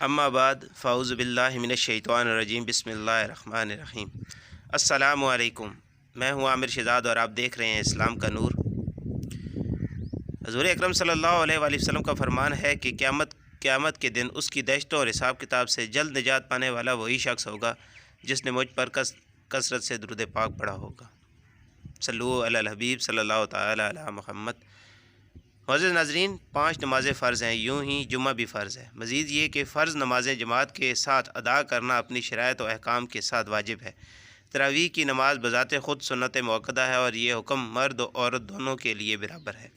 اما بعد فاعوذ باللہ من الشیطان الرجیم بسم اللہ الرحمن الرحیم۔ السلام علیکم، میں ہوں عامر شہزاد اور آپ دیکھ رہے ہیں اسلام کا نور۔ حضور اکرم صلی اللہ علیہ وآلہ وسلم کا فرمان ہے کہ قیامت کے دن اس کی دہشتوں اور حساب کتاب سے جلد نجات پانے والا وہی شخص ہوگا جس نے مجھ پر کثرت سے درود پاک پڑھا ہوگا۔ صلو علی الحبیب صلی اللہ تعالی علی محمد۔ معزز ناظرین، 5 نمازیں فرض ہیں، یوں ہی جمعہ بھی فرض ہے۔ مزید یہ کہ فرض نمازیں جماعت کے ساتھ ادا کرنا اپنی شرائط و احکام کے ساتھ واجب ہے۔ تراویح کی نماز بذات خود سنت موقدہ ہے اور یہ حکم مرد و عورت دونوں کے لیے برابر ہے۔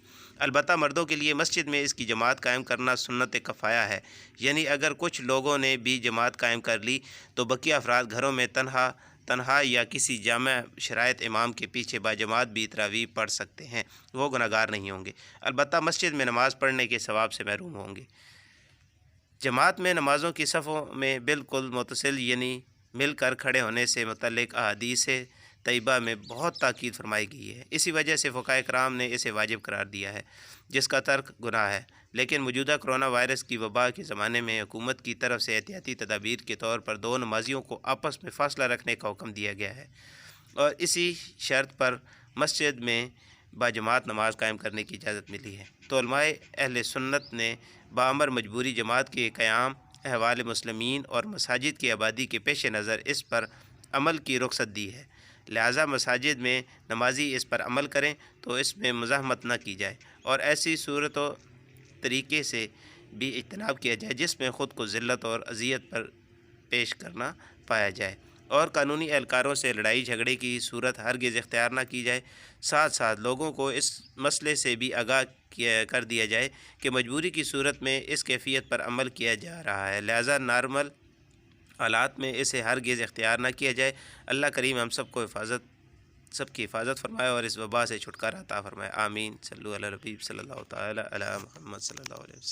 البتہ مردوں کے لیے مسجد میں اس کی جماعت قائم کرنا سنت کفایہ ہے، یعنی اگر کچھ لوگوں نے بھی جماعت قائم کر لی تو بقیہ افراد گھروں میں تنہا یا کسی جامع شرائط امام کے پیچھے باجماعت بھی تراویح پڑھ سکتے ہیں، وہ گناہگار نہیں ہوں گے، البتہ مسجد میں نماز پڑھنے کے ثواب سے محروم ہوں گے۔ جماعت میں نمازوں کی صفوں میں بالکل متصل یعنی مل کر کھڑے ہونے سے متعلق احادیث طیبہ میں بہت تاکید فرمائی گئی ہے۔ اسی وجہ سے فقہاء کرام نے اسے واجب قرار دیا ہے، جس کا ترک گناہ ہے۔ لیکن موجودہ کرونا وائرس کی وبا کے زمانے میں حکومت کی طرف سے احتیاطی تدابیر کے طور پر 2 نمازیوں کو آپس میں فاصلہ رکھنے کا حکم دیا گیا ہے، اور اسی شرط پر مسجد میں باجماعت نماز قائم کرنے کی اجازت ملی ہے۔ تو علماء اہل سنت نے بامر مجبوری جماعت کے قیام، احوال مسلمین اور مساجد کی آبادی کے پیش نظر اس پر عمل کی رخصت دی ہے، لہٰذا مساجد میں نمازی اس پر عمل کریں تو اس میں مزاحمت نہ کی جائے، اور ایسی صورت و طریقے سے بھی اجتناب کیا جائے جس میں خود کو ذلت اور اذیت پر پیش کرنا پایا جائے، اور قانونی اہلکاروں سے لڑائی جھگڑے کی صورت ہرگز اختیار نہ کی جائے۔ ساتھ ساتھ لوگوں کو اس مسئلے سے بھی آگاہ کر دیا جائے کہ مجبوری کی صورت میں اس کیفیت پر عمل کیا جا رہا ہے، لہٰذا نارمل حالات میں اسے ہرگز اختیار نہ کیا جائے۔ اللہ کریم ہم سب کی حفاظت فرمائے اور اس وبا سے چھٹکارا عطا فرمائے، آمین۔ صلو علی الحبیب صلی اللہ تعالی علی محمد صلی اللہ علیہ وسلم۔